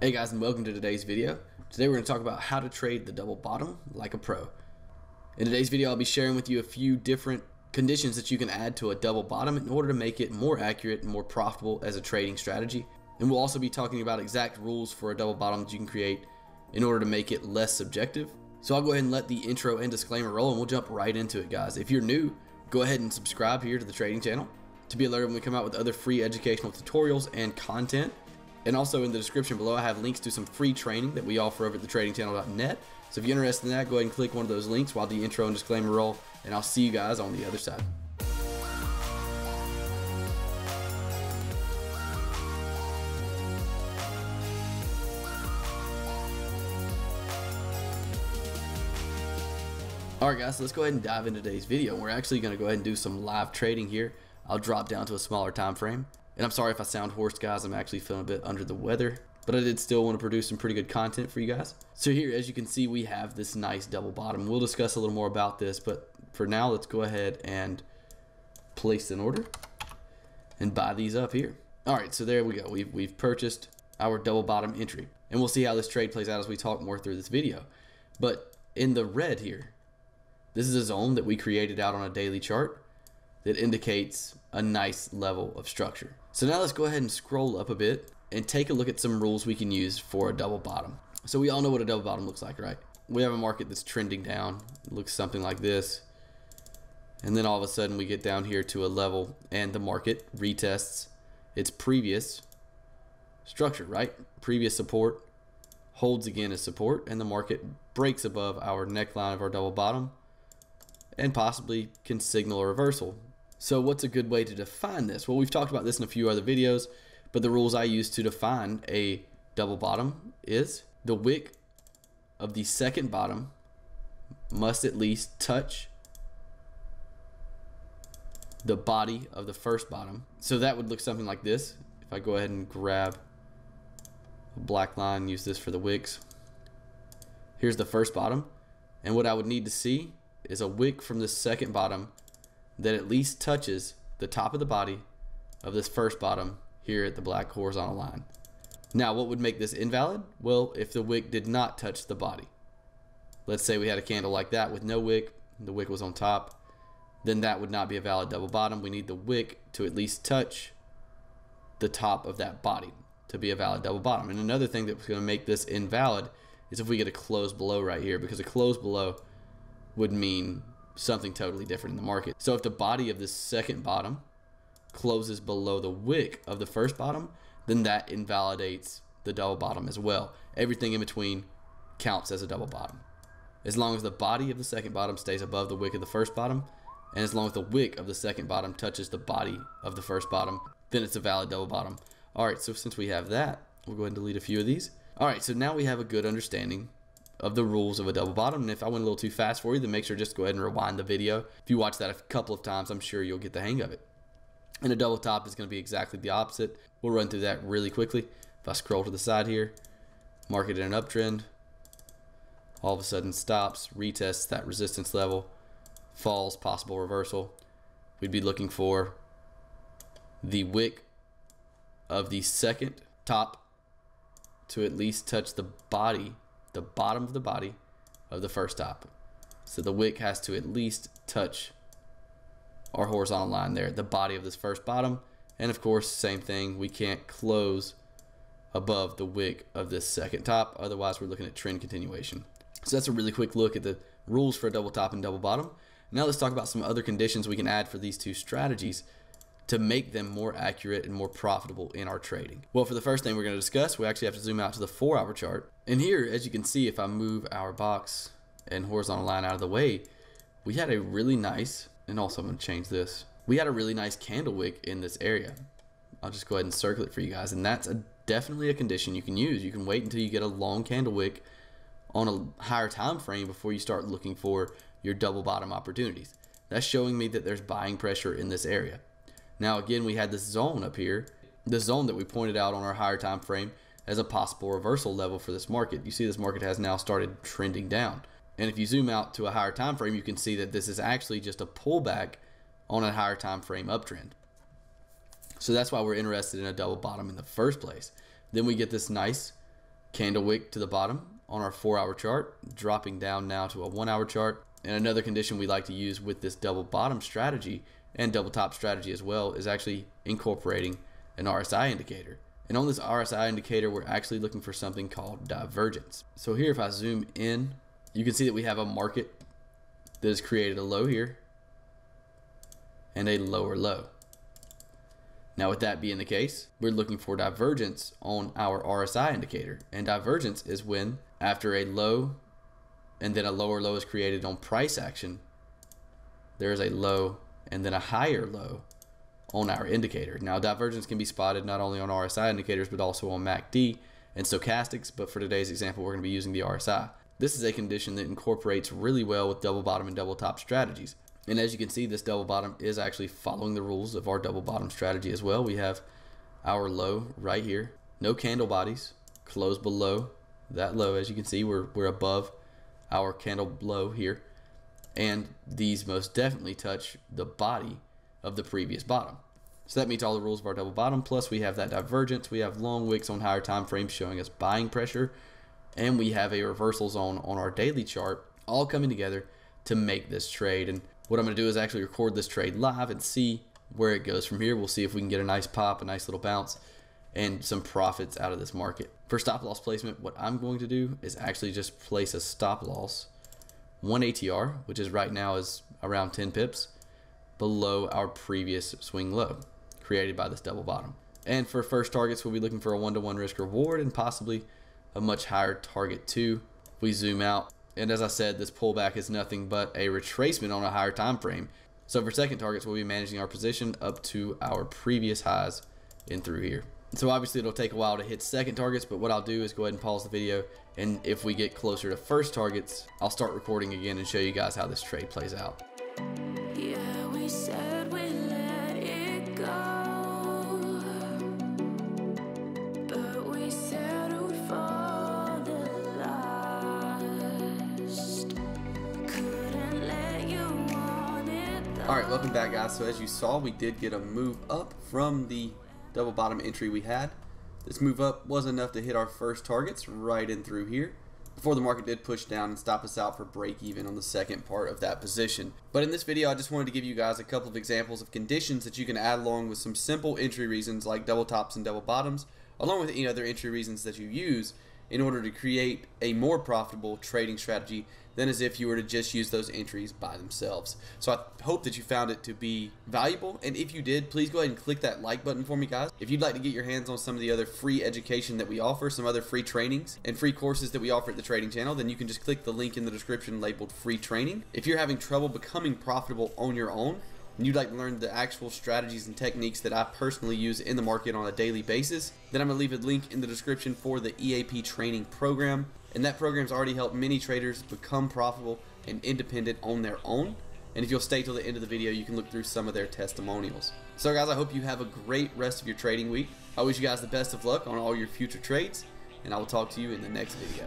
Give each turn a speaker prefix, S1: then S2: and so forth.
S1: Hey guys, and welcome to today's video. Today we're going to talk about how to trade the double bottom like a pro. In today's video, I'll be sharing with you a few different conditions that you can add to a double bottom in order to make it more accurate and more profitable as a trading strategy. And we'll also be talking about exact rules for a double bottom that you can create in order to make it less subjective. So I'll go ahead and let the intro and disclaimer roll, and we'll jump right into it, guys. If you're new, go ahead and subscribe here to the trading channel to be alerted when we come out with other free educational tutorials and content. And also in the description below, I have links to some free training that we offer over at thetradingchannel.net. So if you're interested in that, go ahead and click one of those links while the intro and disclaimer roll, and I'll see you guys on the other side. All right, guys, so let's go ahead and dive into today's video. We're actually going to go ahead and do some live trading here. I'll drop down to a smaller time frame. And I'm sorry if I sound hoarse, guys. I'm actually feeling a bit under the weather, but I did still want to produce some pretty good content for you guys. So here, as you can see, we have this nice double bottom. We'll discuss a little more about this, but for now, let's go ahead and place an order and buy these up here. All right, so there we go. We've purchased our double bottom entry, and we'll see how this trade plays out as we talk more through this video. But in the red here, this is a zone that we created out on a daily chart that indicates a nice level of structure. So now let's go ahead and scroll up a bit and take a look at some rules we can use for a double bottom. So we all know what a double bottom looks like, right? We have a market that's trending down. It looks something like this. And then all of a sudden we get down here to a level and the market retests its previous structure, right? Previous support holds again as support, and the market breaks above our neckline of our double bottom and possibly can signal a reversal. So what's a good way to define this? Well, we've talked about this in a few other videos, but the rules I use to define a double bottom is the wick of the second bottom must at least touch the body of the first bottom. So that would look something like this. If I go ahead and grab a black line, use this for the wicks. Here's the first bottom, and what I would need to see is a wick from the second bottom that at least touches the top of the body of this first bottom here at the black horizontal line. Now, what would make this invalid? Well, if the wick did not touch the body. Let's say we had a candle like that with no wick, the wick was on top, then that would not be a valid double bottom. We need the wick to at least touch the top of that body to be a valid double bottom. And another thing that's going to make this invalid is if we get a close below right here, because a close below would mean something totally different in the market. So if the body of this second bottom closes below the wick of the first bottom, then that invalidates the double bottom as well. Everything in between counts as a double bottom, as long as the body of the second bottom stays above the wick of the first bottom, and as long as the wick of the second bottom touches the body of the first bottom, then it's a valid double bottom. All right, so since we have that, we'll go ahead and delete a few of these. All right, so now we have a good understanding of the rules of a double bottom. And if I went a little too fast for you, then make sure just go ahead and rewind the video. If you watch that a couple of times, I'm sure you'll get the hang of it. And a double top is going to be exactly the opposite. We'll run through that really quickly. If I scroll to the side here, market in an uptrend, all of a sudden stops, retests that resistance level, falls, possible reversal. We'd be looking for the wick of the second top to at least touch the body, the bottom of the body of the first top. So the wick has to at least touch our horizontal line there, the body of this first bottom. And of course, same thing, we can't close above the wick of this second top, otherwise we're looking at trend continuation. So that's a really quick look at the rules for a double top and double bottom. Now let's talk about some other conditions we can add for these two strategies to make them more accurate and more profitable in our trading. Well, for the first thing we're going to discuss, we actually have to zoom out to the 4-hour chart. And here, as you can see, if I move our box and horizontal line out of the way, we had a really nice, and also I'm going to change this, we had a really nice candle wick in this area. I'll just go ahead and circle it for you guys, and that's definitely a condition you can use. You can wait until you get a long candle wick on a higher time frame before you start looking for your double bottom opportunities. That's showing me that there's buying pressure in this area. Now again, we had this zone up here, the zone that we pointed out on our higher time frame as a possible reversal level for this market. You see this market has now started trending down. And if you zoom out to a higher time frame, you can see that this is actually just a pullback on a higher time frame uptrend. So that's why we're interested in a double bottom in the first place. Then we get this nice candle wick to the bottom on our 4-hour chart, dropping down now to a 1-hour chart. And another condition we like to use with this double bottom strategy and double top strategy as well is actually incorporating an RSI indicator. And on this RSI indicator, we're actually looking for something called divergence. So here, if I zoom in, you can see that we have a market that has created a low here and a lower low. Now, with that being the case, we're looking for divergence on our RSI indicator. And divergence is when after a low and then a lower low is created on price action, there's a low and then a higher low on our indicator. Now, divergence can be spotted not only on RSI indicators, but also on MACD and stochastics. But for today's example, we're going to be using the RSI. This is a condition that incorporates really well with double bottom and double top strategies. And as you can see, this double bottom is actually following the rules of our double bottom strategy as well. We have our low right here, no candle bodies, close below that low. As you can see, we're above our candle low here. And these most definitely touch the body of the previous bottom. So that meets all the rules of our double bottom. Plus we have that divergence. We have long wicks on higher time frames showing us buying pressure. And we have a reversal zone on our daily chart, all coming together to make this trade. And what I'm going to do is actually record this trade live and see where it goes from here. We'll see if we can get a nice pop, a nice little bounce, and some profits out of this market. For stop loss placement, what I'm going to do is actually just place a stop loss, 1 ATR, which is right now is around 10 pips, below our previous swing low created by this double bottom. And for first targets, we'll be looking for a 1-to-1 risk reward and possibly a much higher target too. If we zoom out, and as I said, this pullback is nothing but a retracement on a higher time frame. So for second targets, we'll be managing our position up to our previous highs in through here. So obviously it'll take a while to hit second targets, but what I'll do is go ahead and pause the video, and if we get closer to first targets, I'll start recording again and show you guys how this trade plays out.
S2: Yeah, we said we let it go, but we settled for the last. Couldn't let you want it.
S1: All right, welcome back, guys. So as you saw, we did get a move up from the double bottom entry we had. This move up was enough to hit our first targets right in through here before the market did push down and stop us out for break even on the second part of that position. But in this video, I just wanted to give you guys a couple of examples of conditions that you can add along with some simple entry reasons like double tops and double bottoms, along with any other entry reasons that you use in order to create a more profitable trading strategy than as if you were to just use those entries by themselves. So I hope that you found it to be valuable, and if you did, please go ahead and click that like button for me, guys. If you'd like to get your hands on some of the other free education that we offer, some other free trainings and free courses that we offer at the trading channel, then you can just click the link in the description labeled free training. If you're having trouble becoming profitable on your own, and you'd like to learn the actual strategies and techniques that I personally use in the market on a daily basis, then I'm going to leave a link in the description for the EAP Training Program. And that program's already helped many traders become profitable and independent on their own. And if you'll stay till the end of the video, you can look through some of their testimonials. So guys, I hope you have a great rest of your trading week. I wish you guys the best of luck on all your future trades, and I will talk to you in the next video.